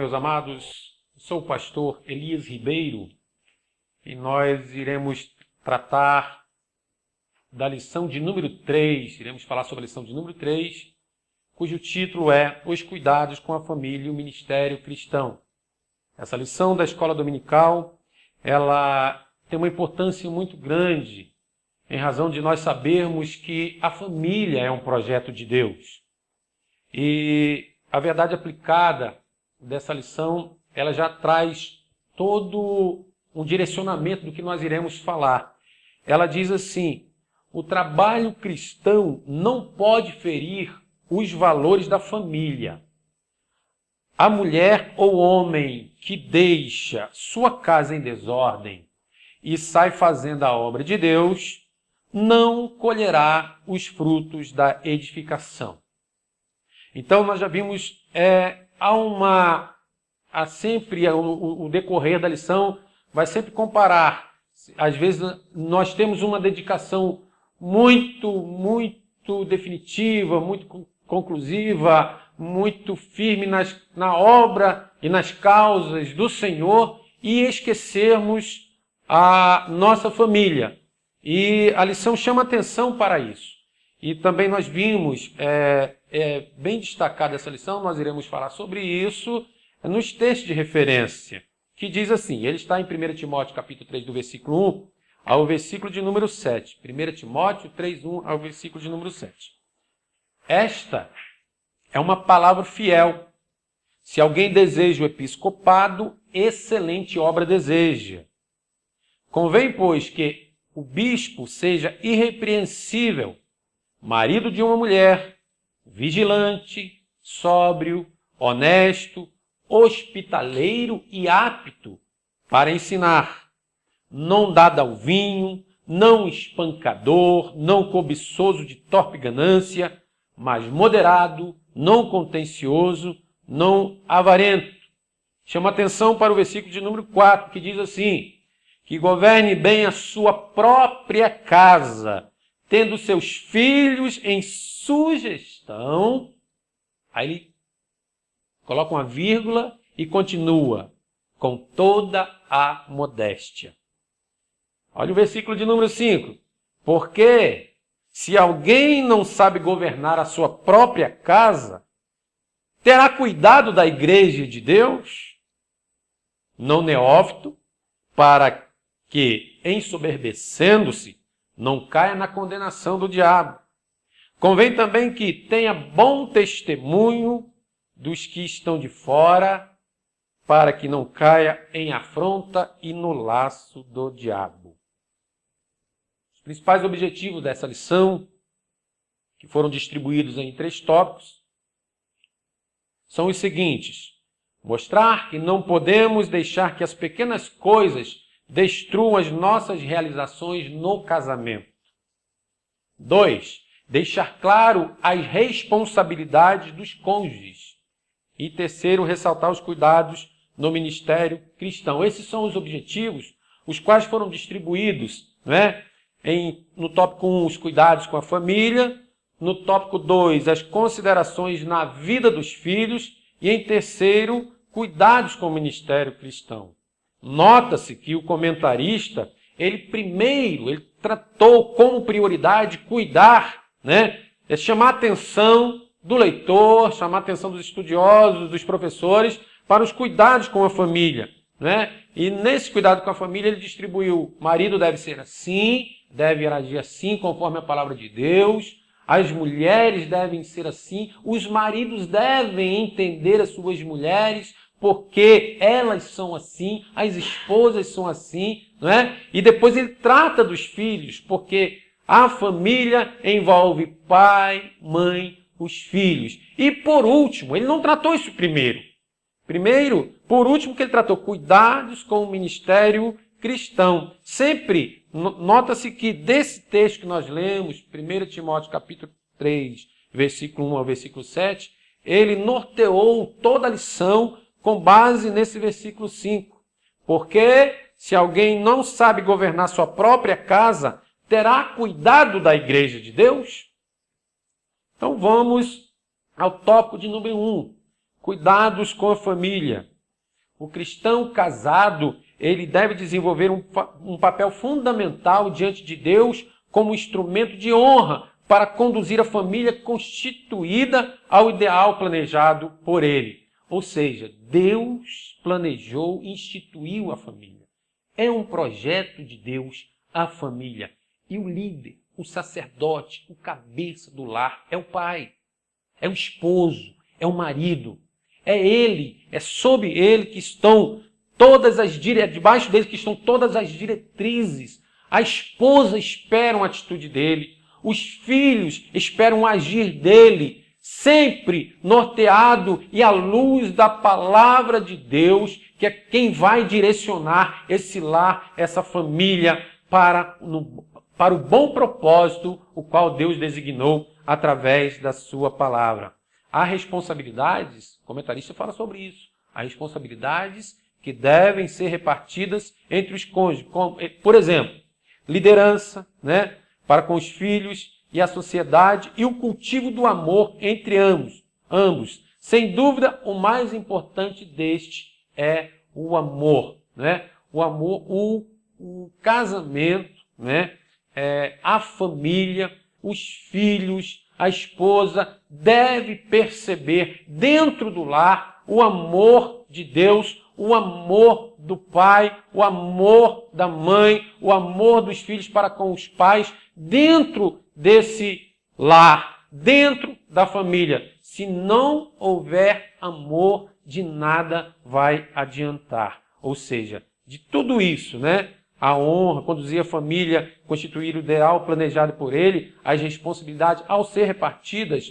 meus amados. Sou o pastor Elias Ribeiro e nós iremos tratar da lição de número 3. Iremos falar sobre a lição de número 3, cujo título é Os Cuidados com a Família e o Ministério Cristão. Essa lição da escola dominical, ela tem uma importância muito grande em razão de nós sabermos que a família é um projeto de Deus. E a verdade aplicada dessa lição, ela já traz todo um direcionamento do que nós iremos falar. Ela diz assim: o trabalho cristão não pode ferir os valores da família. A mulher ou homem que deixa sua casa em desordem e sai fazendo a obra de Deus, não colherá os frutos da edificação. Então nós já vimos, o decorrer da lição vai sempre comparar. Às vezes nós temos uma dedicação muito definitiva, muito conclusiva, muito firme na obra e nas causas do Senhor e esquecermos a nossa família. E a lição chama atenção para isso. E também nós vimos, bem destacada essa lição, nós iremos falar sobre isso nos textos de referência, que diz assim, ele está em 1 Timóteo capítulo 3, do versículo 1 ao versículo de número 7. 1 Timóteo 3, 1 ao versículo de número 7. Esta é uma palavra fiel. Se alguém deseja o episcopado, excelente obra deseja. Convém, pois, que o bispo seja irrepreensível, marido de uma mulher, vigilante, sóbrio, honesto, hospitaleiro e apto para ensinar, não dado ao vinho, não espancador, não cobiçoso de torpe ganância, mas moderado, não contencioso, não avarento. Chama atenção para o versículo de número 4, que diz assim: que governe bem a sua própria casa, tendo seus filhos em sugestão. Aí ele coloca uma vírgula e continua, com toda a modéstia. Olha o versículo de número 5. Porque se alguém não sabe governar a sua própria casa, terá cuidado da igreja de Deus, não neófito, para que, ensoberbecendo-se, não caia na condenação do diabo. Convém também que tenha bom testemunho dos que estão de fora, para que não caia em afronta e no laço do diabo. Os principais objetivos dessa lição, que foram distribuídos em 3 tópicos, são os seguintes: mostrar que não podemos deixar que as pequenas coisas destruam as nossas realizações no casamento. 2. Deixar claro as responsabilidades dos cônjuges. E 3, ressaltar os cuidados no ministério cristão. Esses são os objetivos, os quais foram distribuídos, no tópico 1, os cuidados com a família, no tópico 2, as considerações na vida dos filhos, e em 3, cuidados com o ministério cristão. Nota-se que o comentarista, ele tratou como prioridade cuidar, chamar a atenção do leitor, chamar a atenção dos estudiosos, dos professores, para os cuidados com a família. E nesse cuidado com a família ele distribuiu: marido deve ser assim, deve agir assim, conforme a palavra de Deus, as mulheres devem ser assim, os maridos devem entender as suas mulheres, porque elas são assim, as esposas são assim, E depois ele trata dos filhos, porque a família envolve pai, mãe, os filhos. E por último, ele não tratou isso primeiro. Por último, que ele tratou cuidados com o ministério cristão. Sempre nota-se que desse texto que nós lemos, 1 Timóteo capítulo 3, versículo 1 ao versículo 7, ele norteou toda a lição com base nesse versículo 5. Porque se alguém não sabe governar sua própria casa, terá cuidado da igreja de Deus? Então vamos ao tópico de número 1. Cuidados com a família. O cristão casado, ele deve desenvolver um papel fundamental diante de Deus como instrumento de honra para conduzir a família constituída ao ideal planejado por ele. Ou seja, Deus planejou e instituiu a família. É um projeto de Deus a família. E o líder, o sacerdote, o cabeça do lar é o pai, é o esposo, é o marido. É ele, é sob ele que estão debaixo dele que estão todas as diretrizes. A esposa espera a atitude dele, os filhos esperam o agir dele, sempre norteado e à luz da palavra de Deus, que é quem vai direcionar esse lar, essa família para o bom propósito, o qual Deus designou através da sua palavra. Há responsabilidades, o comentarista fala sobre isso, há responsabilidades que devem ser repartidas entre os cônjuges. Por exemplo, liderança, para com os filhos e a sociedade e o cultivo do amor entre ambos. Sem dúvida, o mais importante deste é o amor. O amor, o casamento, a família, os filhos, a esposa deve perceber dentro do lar o amor de Deus, o amor do pai, o amor da mãe, o amor dos filhos para com os pais, dentro desse lar, dentro da família. Se não houver amor, de nada vai adiantar. Ou seja, de tudo isso, a honra, conduzir a família, constituir o ideal planejado por ele, as responsabilidades ao ser repartidas,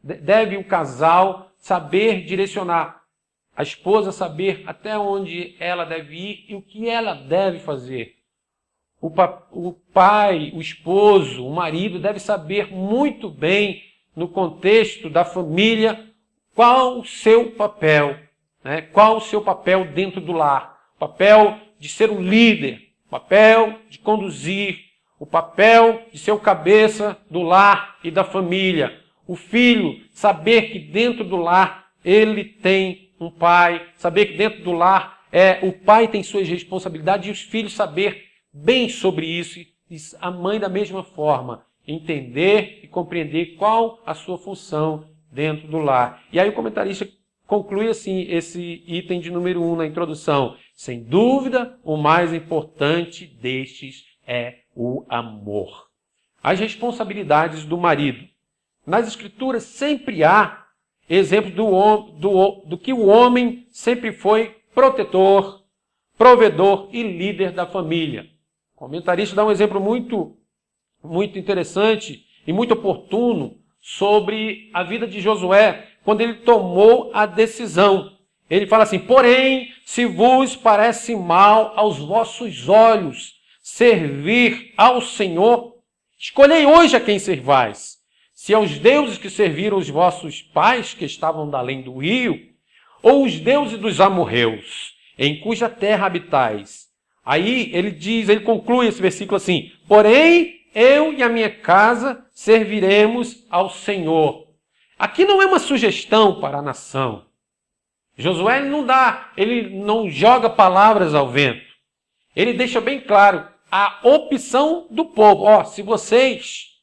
deve o casal saber direcionar, a esposa saber até onde ela deve ir e o que ela deve fazer. O pai, o esposo, o marido deve saber muito bem, no contexto da família, qual o seu papel, qual o seu papel dentro do lar. O papel de ser o líder, o papel de conduzir, o papel de ser o cabeça do lar e da família. O filho saber que dentro do lar ele tem um pai, saber que dentro do lar o pai tem suas responsabilidades e os filhos saber bem sobre isso. E a mãe da mesma forma, entender e compreender qual a sua função dentro do lar. E aí o comentarista conclui assim esse item de número 1 na introdução. Sem dúvida, o mais importante destes é o amor. As responsabilidades do marido. Nas Escrituras sempre há exemplos do que o homem sempre foi protetor, provedor e líder da família. O comentarista dá um exemplo muito interessante e muito oportuno sobre a vida de Josué, quando ele tomou a decisão. Ele fala assim: porém, se vos parece mal aos vossos olhos servir ao Senhor, escolhei hoje a quem servais. Se aos deuses que serviram os vossos pais, que estavam da além do rio, ou os deuses dos amorreus, em cuja terra habitais. Aí ele conclui esse versículo assim: porém, eu e a minha casa serviremos ao Senhor. Aqui não é uma sugestão para a nação. Josué ele não joga palavras ao vento. Ele deixa bem claro a opção do povo. Se vocês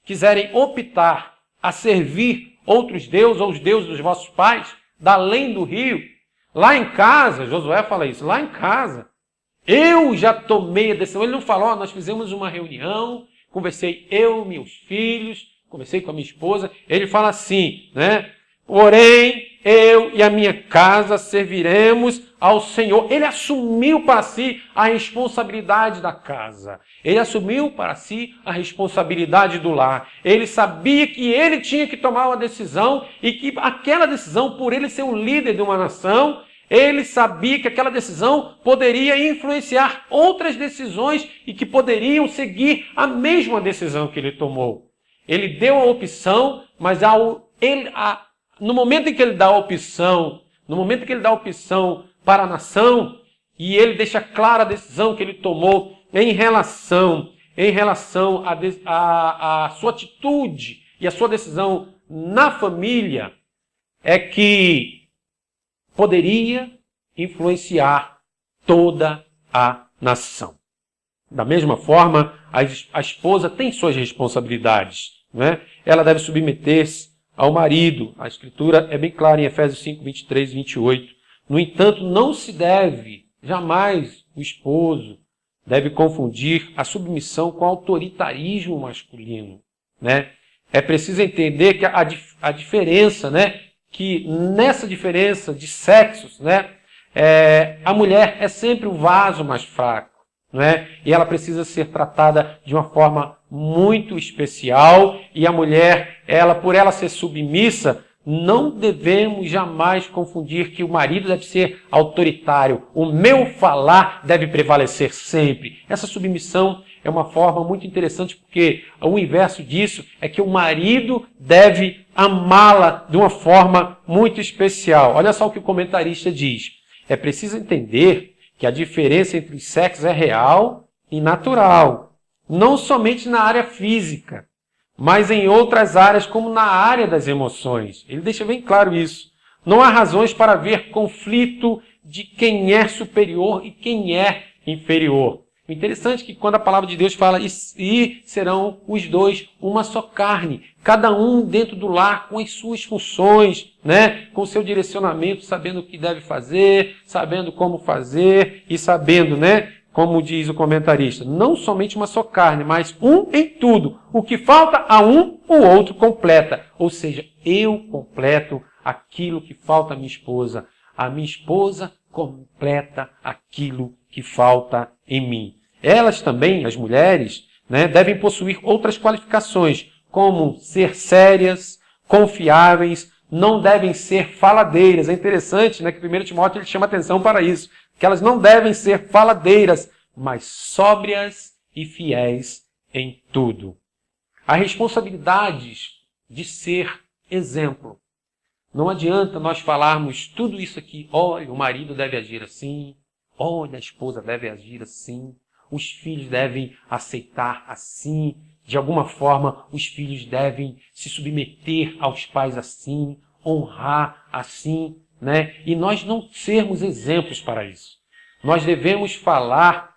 quiserem optar a servir outros deuses ou os deuses dos vossos pais, da além do rio, lá em casa, Josué fala isso, lá em casa, eu já tomei a decisão. Ele não falou, nós fizemos uma reunião, conversei eu, meus filhos, conversei com a minha esposa. Ele fala assim, porém, eu e a minha casa serviremos ao Senhor. Ele assumiu para si a responsabilidade da casa. Ele assumiu para si a responsabilidade do lar. Ele sabia que ele tinha que tomar uma decisão e que aquela decisão, por ele ser um líder de uma nação, ele sabia que aquela decisão poderia influenciar outras decisões e que poderiam seguir a mesma decisão que ele tomou. Ele deu a opção, mas no momento em que ele dá a opção, para a nação, e ele deixa clara a decisão que ele tomou em relação à sua atitude e a sua decisão na família, é que poderia influenciar toda a nação. Da mesma forma, a esposa tem suas responsabilidades, né? Ela deve submeter-se ao marido. A Escritura é bem clara em Efésios 5, 23 e 28. No entanto, não se deve, jamais o esposo deve confundir a submissão com autoritarismo masculino, né? É preciso entender que a diferença, né? Que nessa diferença de sexos, né? A mulher é sempre o vaso mais fraco, né? E ela precisa ser tratada de uma forma muito especial. E a mulher, por ela ser submissa, não devemos jamais confundir que o marido deve ser autoritário. O meu falar deve prevalecer sempre. Essa submissão é uma forma muito interessante, porque o inverso disso é que o marido deve amá-la de uma forma muito especial. Olha só o que o comentarista diz. É preciso entender que a diferença entre os sexos é real e natural. Não somente na área física, mas em outras áreas, como na área das emoções. Ele deixa bem claro isso. Não há razões para haver conflito de quem é superior e quem é inferior. O interessante é que quando a palavra de Deus fala e serão os dois uma só carne, cada um dentro do lar com as suas funções, né? Com o seu direcionamento, sabendo o que deve fazer, sabendo como fazer e sabendo, né? Como diz o comentarista, não somente uma só carne, mas um em tudo. O que falta a um, o outro completa. Ou seja, eu completo aquilo que falta à minha esposa. A minha esposa completa aquilo que falta em mim. Elas também, as mulheres, né, devem possuir outras qualificações, como ser sérias, confiáveis, não devem ser faladeiras. É interessante, né, que 1 Timóteo ele chama atenção para isso, que elas não devem ser faladeiras, mas sóbrias e fiéis em tudo. Há responsabilidades de ser exemplo. Não adianta nós falarmos tudo isso aqui, olha, o marido deve agir assim, olha, a esposa deve agir assim, os filhos devem aceitar assim, de alguma forma os filhos devem se submeter aos pais assim, honrar assim, né? E nós não sermos exemplos para isso. Nós devemos falar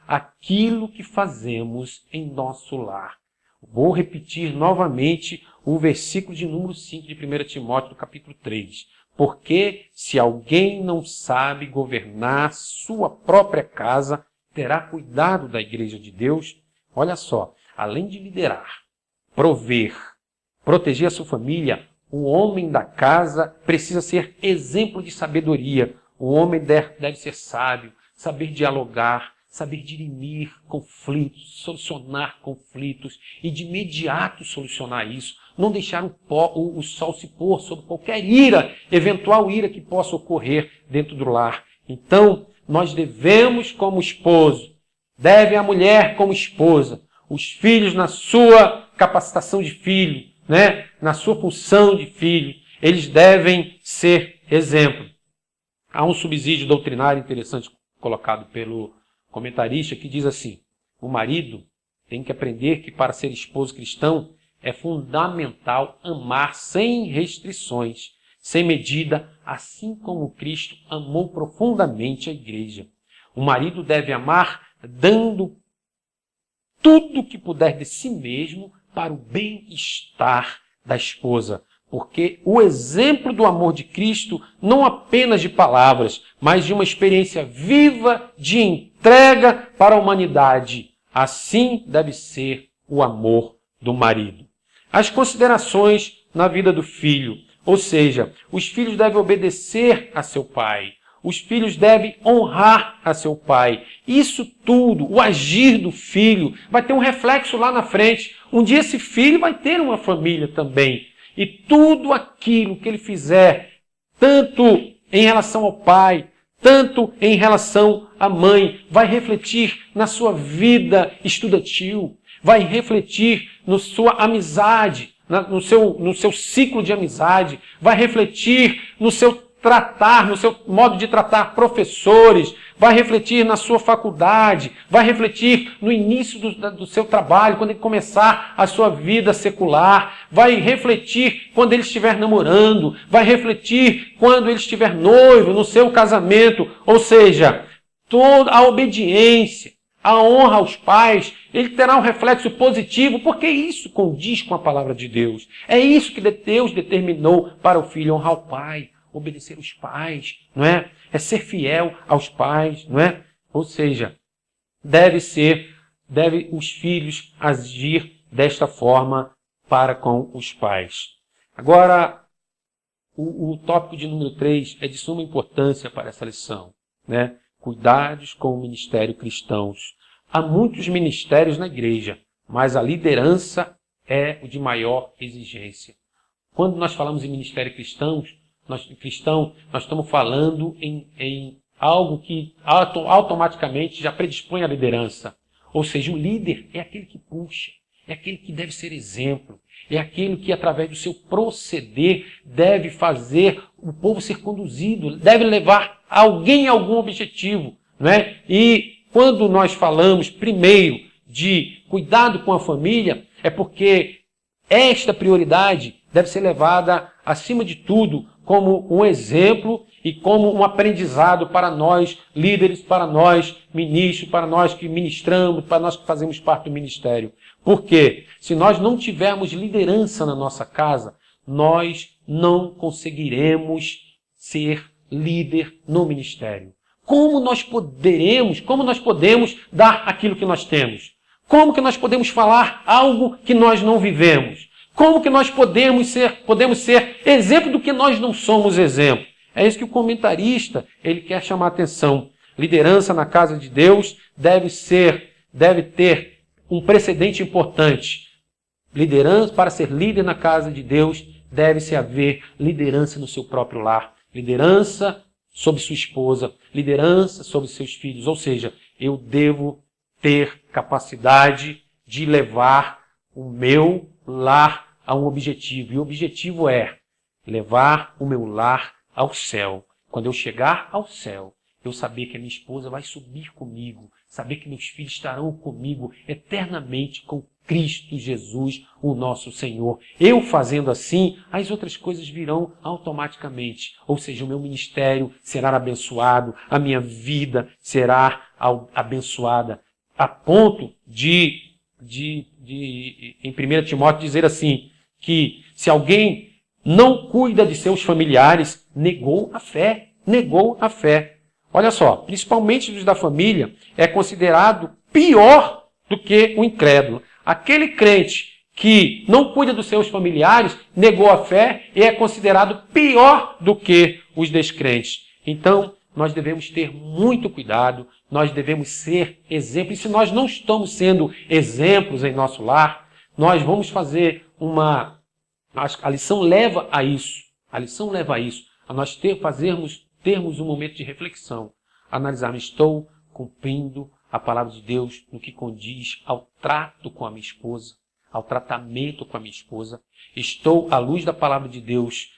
aquilo que fazemos em nosso lar. Vou repetir novamente o versículo de número 5 de 1 Timóteo, do capítulo 3. Porque se alguém não sabe governar sua própria casa, terá cuidado da igreja de Deus. Olha só, além de liderar, prover, proteger a sua família, o homem da casa precisa ser exemplo de sabedoria. O homem deve ser sábio, saber dialogar, saber dirimir conflitos, solucionar conflitos e de imediato solucionar isso. Não deixar o sol se pôr sobre qualquer eventual ira que possa ocorrer dentro do lar. Então, nós devemos, como esposo, deve a mulher como esposa, os filhos na sua capacitação de filho, né? Na sua função de filho, eles devem ser exemplo. Há um subsídio doutrinário interessante colocado pelo comentarista que diz assim: o marido tem que aprender que para ser esposo cristão é fundamental amar sem restrições, sem medida, assim como Cristo amou profundamente a igreja. O marido deve amar dando tudo o que puder de si mesmo para o bem-estar da esposa. Porque o exemplo do amor de Cristo, não apenas de palavras, mas de uma experiência viva de entrega para a humanidade. Assim deve ser o amor do marido. As considerações na vida do filho, ou seja, os filhos devem obedecer a seu pai. Os filhos devem honrar a seu pai. Isso tudo, o agir do filho, vai ter um reflexo lá na frente. Um dia esse filho vai ter uma família também. E tudo aquilo que ele fizer, tanto em relação ao pai, tanto em relação à mãe, vai refletir na sua vida estudantil, vai refletir na sua amizade, no seu ciclo de amizade, vai refletir no seu tratar, no seu modo de tratar professores, vai refletir na sua faculdade, vai refletir no início do seu trabalho, quando ele começar a sua vida secular, vai refletir quando ele estiver namorando, vai refletir quando ele estiver noivo, no seu casamento, ou seja, toda a obediência, a honra aos pais, ele terá um reflexo positivo, porque isso condiz com a palavra de Deus. É isso que Deus determinou para o filho, honrar o pai, obedecer os pais, não é? É ser fiel aos pais, não é? Ou seja, deve os filhos agir desta forma para com os pais. Agora, o tópico de número 3 é de suma importância para essa lição, né? Cuidados com o ministério cristãos. Há muitos ministérios na igreja, mas a liderança é o de maior exigência. Quando nós falamos em ministério cristão, nós estamos falando em algo que automaticamente já predispõe à liderança. Ou seja, o líder é aquele que puxa, é aquele que deve ser exemplo, é aquele que, através do seu proceder, deve fazer o povo ser conduzido, deve levar alguém a algum objetivo, né? E quando nós falamos, primeiro, de cuidado com a família, é porque esta prioridade deve ser levada, acima de tudo, como um exemplo e como um aprendizado para nós líderes, para nós ministros, para nós que ministramos, para nós que fazemos parte do ministério. Porque se nós não tivermos liderança na nossa casa, nós não conseguiremos ser líder no ministério. Como nós podemos dar aquilo que nós temos? Como que nós podemos falar algo que nós não vivemos? Como que nós podemos ser exemplo do que nós não somos exemplo? É isso que o comentarista ele quer chamar a atenção. Liderança na casa de Deus deve ter um precedente importante. Liderança, para ser líder na casa de Deus, deve-se haver liderança no seu próprio lar. Liderança sobre sua esposa, liderança sobre seus filhos. Ou seja, eu devo ter capacidade de levar o meu lar a um objetivo. E o objetivo é levar o meu lar ao céu. Quando eu chegar ao céu, eu saber que a minha esposa vai subir comigo, saber que meus filhos estarão comigo eternamente com Cristo Jesus, o nosso Senhor. Eu fazendo assim, as outras coisas virão automaticamente. Ou seja, o meu ministério será abençoado, a minha vida será abençoada. A ponto de em 1 Timóteo dizer assim, que se alguém não cuida de seus familiares, negou a fé. Olha só, principalmente dos da família, é considerado pior do que o incrédulo. Aquele crente que não cuida dos seus familiares, negou a fé e é considerado pior do que os descrentes. Então, nós devemos ter muito cuidado, nós devemos ser exemplos. E se nós não estamos sendo exemplos em nosso lar, nós vamos fazer a lição leva a isso. A lição leva a isso. A nós termos um momento de reflexão. Analisarmos, estou cumprindo a palavra de Deus no que condiz ao trato com a minha esposa, ao tratamento com a minha esposa. Estou, à luz da palavra de Deus,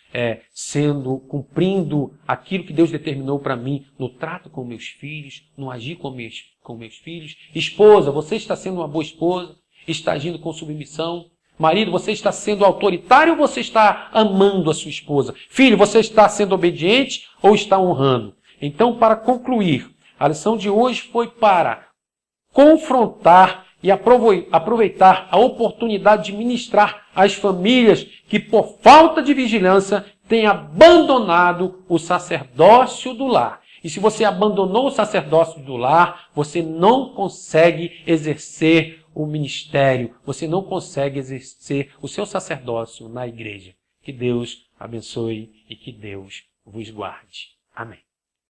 cumprindo aquilo que Deus determinou para mim no trato com meus filhos, no agir com meus filhos. Esposa, você está sendo uma boa esposa? Está agindo com submissão? Marido, você está sendo autoritário ou você está amando a sua esposa? Filho, você está sendo obediente ou está honrando? Então, para concluir, a lição de hoje foi para confrontar e aproveitar a oportunidade de ministrar às famílias que, por falta de vigilância, têm abandonado o sacerdócio do lar. E se você abandonou o sacerdócio do lar, você não consegue exercer o ministério, você não consegue exercer o seu sacerdócio na igreja. Que Deus abençoe e que Deus vos guarde. Amém.